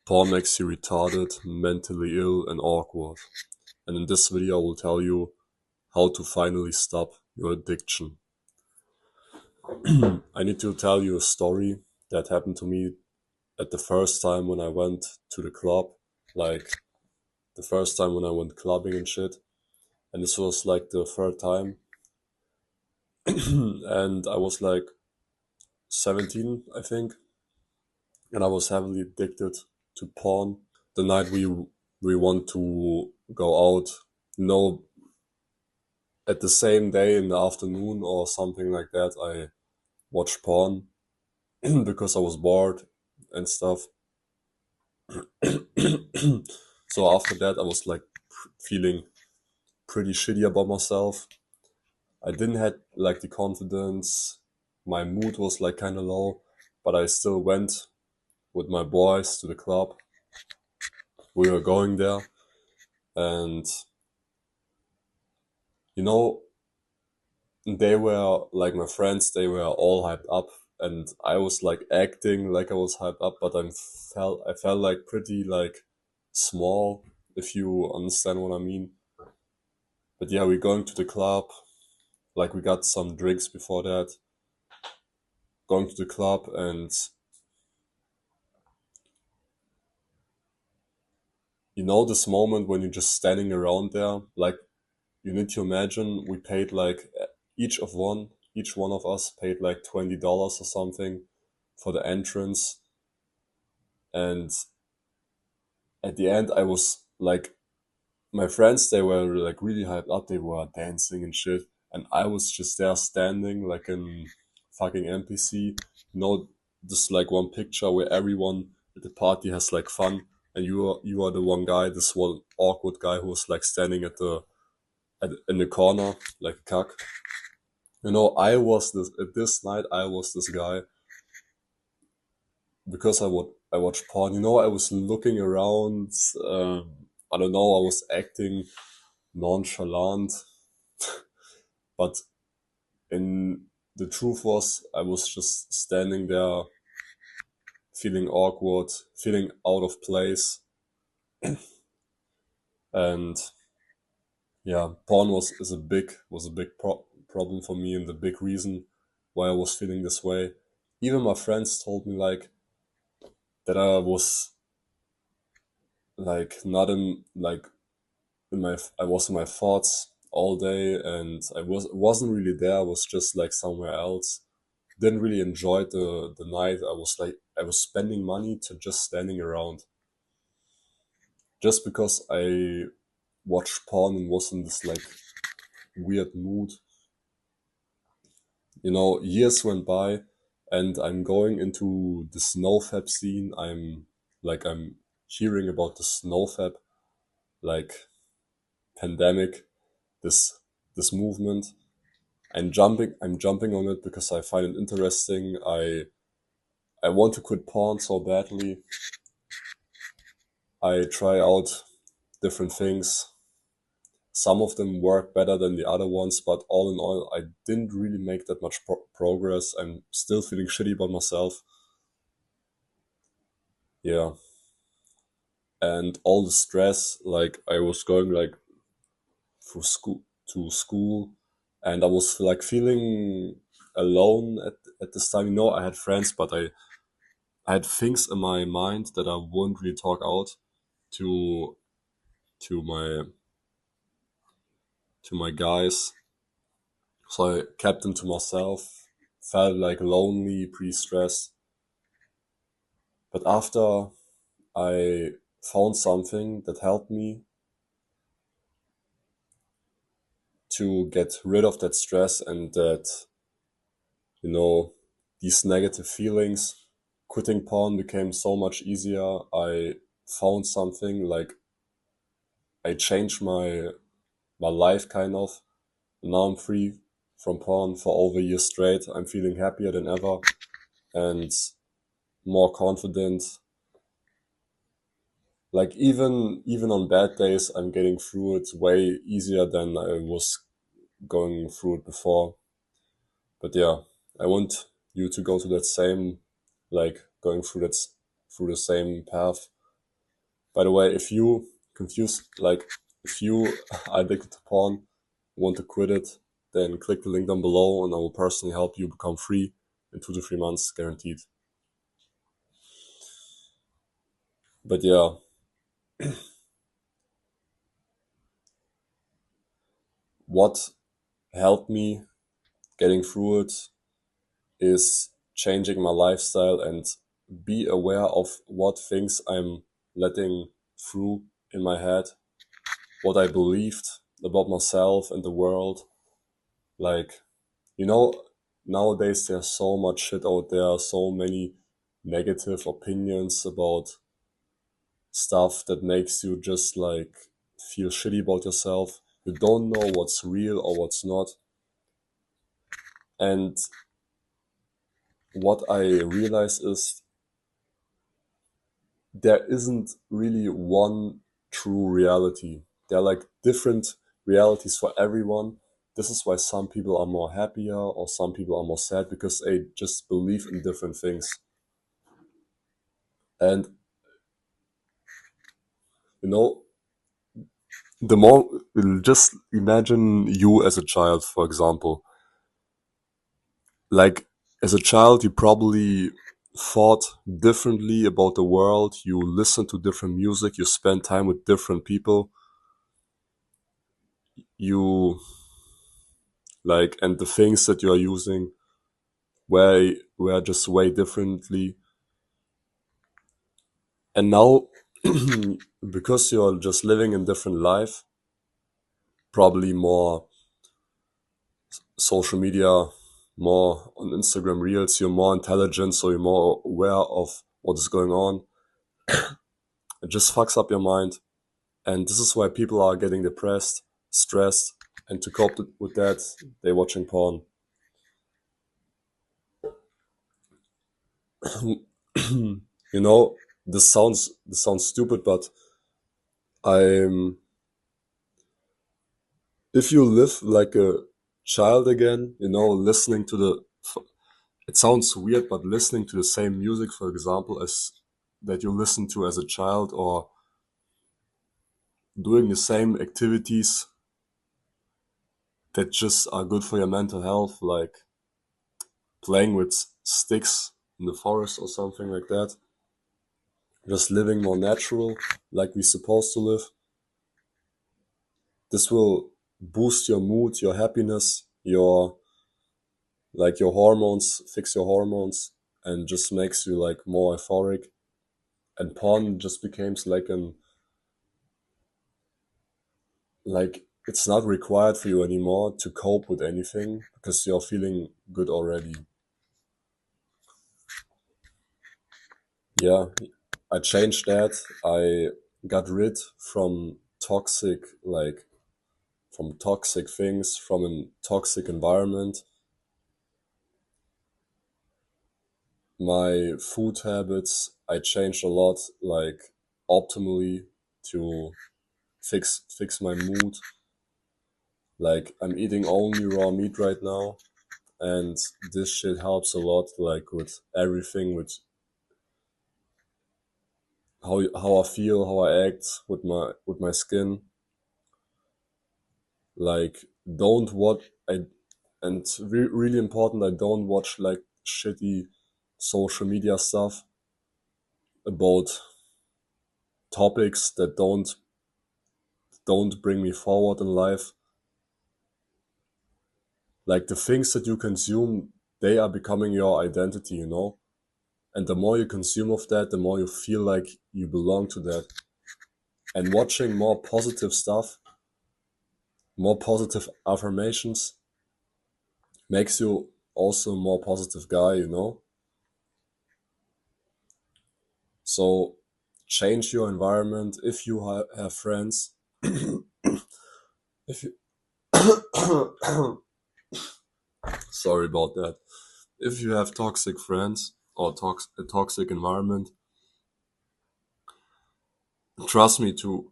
Porn makes you retarded, mentally ill, and awkward. And in this video I will tell you how to finally stop your addiction. I need to tell you a story that happened to me at the first time when I went to the club, like the first time when I went clubbing and shit. And this was like the third time. And I was like 17, I think. And I was heavily addicted to porn. The night we want to go out, you know, at the same day in the afternoon or something like that, I watched porn because I was bored and stuff. So after that, I was like feeling pretty shitty about myself. I didn't had like the confidence. My mood was like kind of low, but I still went with my boys to the club. We were going there, and you know, they were like my friends. They were all hyped up, and I was like acting like I was hyped up, but I felt like pretty like small, if you understand what I mean. But yeah, we're going to the club. Like we got some drinks before that. Going to the club, and you know this moment when you're just standing around there. Like you need to imagine we paid like each one of us paid like $20 or something for the entrance, and at the end I was like, my friends, they were like really hyped up, they were dancing and shit, and I was just there standing like an fucking NPC. You know, just like one picture where everyone at the party has like fun, and you are the one guy, this one awkward guy who was like standing in the corner like a cuck. You know, I was this at this night. I was this guy because I watched porn. You know, I was looking around. I don't know. I was acting nonchalant, but in the truth was I was just standing there, feeling awkward, feeling out of place, and yeah, porn was a big problem for me and the big reason why I was feeling this way. Even my friends told me like that I was like not in like in my I was in my thoughts all day, and wasn't really there. I was just like somewhere else. Didn't really enjoy the night. I was spending money to just standing around just because I watched porn and was in this like weird mood. You know, years went by, and I'm going into the snowfab scene. I'm hearing about the snowfab like pandemic, this this movement. I'm jumping on it because I find it interesting. I want to quit porn so badly. I try out different things. Some of them work better than the other ones, but all in all, I didn't really make that much progress. I'm still feeling shitty about myself. Yeah. And all the stress, like I was going like through school, and I was like feeling alone at this time. You know, I had friends, but I had things in my mind that I wouldn't really talk out to to my to my guys. So I kept them to myself, felt like lonely, pretty stressed. But after I found something that helped me to get rid of that stress and that, you know, these negative feelings, quitting porn became so much easier. I found something like I changed my life kind of. Now I'm free from porn for over a year straight. I'm feeling happier than ever and more confident. Like even on bad days, I'm getting through it way easier than I was going through it before. But yeah, I want you to go to that same, like going through through the same path. By the way, if you confuse, like, if you are addicted to porn, want to quit it, then click the link down below and I will personally help you become free in 2 to 3 months, guaranteed. But yeah, what helped me getting through it is changing my lifestyle and be aware of what things I'm letting through in my head, what I believed about myself and the world. Like, you know, nowadays there's so much shit out there, so many negative opinions about stuff that makes you just like feel shitty about yourself. You don't know what's real or what's not. And what I realize is there isn't really one true reality. There are like different realities for everyone. This is why some people are more happier or some people are more sad, because they just believe in different things. And you know, the more, just imagine you as a child, for example. Like, as a child, you probably thought differently about the world. You listened to different music. You spent time with different people. You like, and the things that you are using were just way differently. And now, because you're just living in different life, probably more social media, more on Instagram Reels, you're more intelligent, so you're more aware of what is going on. It just fucks up your mind. And this is why people are getting depressed, stressed, and to cope with that, they're watching porn. You know, this sounds stupid, but I'm if you live like a child again, listening to it sounds weird, but listening to the same music, for example, as that you listened to as a child, or doing the same activities that just are good for your mental health, like playing with sticks in the forest or something like that, just living more natural, like we're supposed to live. This will boost your mood, your happiness, your hormones, fix your hormones, and just makes you like more euphoric. And porn just becomes like it's not required for you anymore to cope with anything because you're feeling good already. Yeah, I changed that. I got rid from toxic, like from toxic things, from a toxic environment. My food habits, I changed a lot, like optimally to fix my mood. Like, I'm eating only raw meat right now, and this shit helps a lot, like with everything, with how I feel, how I act with my skin. Like, don't watch I and really important, I don't watch like shitty social media stuff about topics that don't bring me forward in life. Like, the things that you consume, they are becoming your identity. And the more you consume of that, the more you feel like you belong to that. And watching more positive stuff, more positive affirmations, makes you also a more positive guy. So change your environment if you have friends. If you Sorry about that. If you have toxic friends or a toxic environment, trust me, to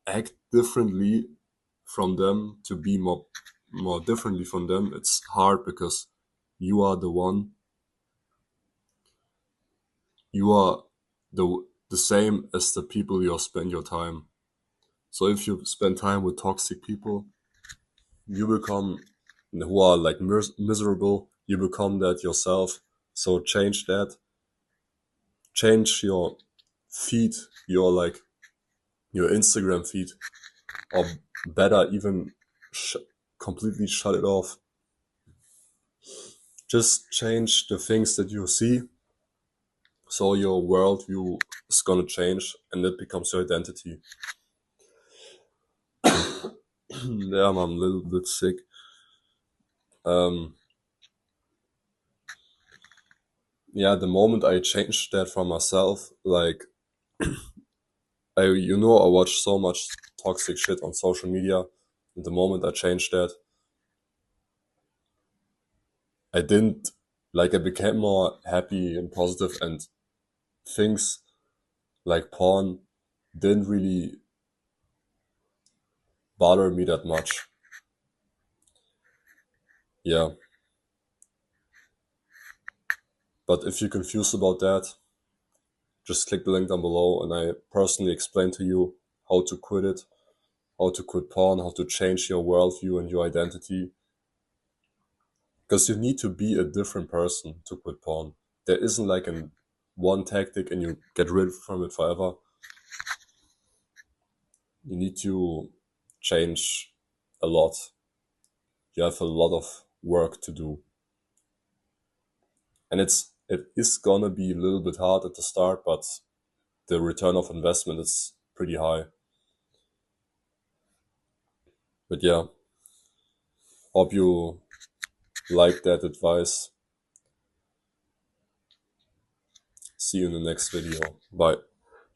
act differently from them, to be more differently from them, it's hard because you are the one. You are the the same as the people you spend your time. So if you spend time with toxic people, you become, who are like miserable, you become that yourself. So change that. Change your feed, your Instagram feed, or better even completely shut it off. Just change the things that you see, so your worldview is gonna change, and it becomes your identity. Yeah, I'm a little bit sick. Yeah, the moment I changed that for myself, like I watch so much toxic shit on social media. And the moment I changed that, I didn't I became more happy and positive, and things like porn didn't really bother me that much. Yeah. But if you're confused about that, just click the link down below and I personally explain to you how to quit it, how to quit porn, how to change your worldview and your identity. Because you need to be a different person to quit porn. There isn't like one tactic and you get rid from it forever. You need to change a lot. You have a lot of work to do. And it is gonna be a little bit hard at the start, but the return of investment is pretty high. But yeah, hope you like that advice. See you in the next video. Bye.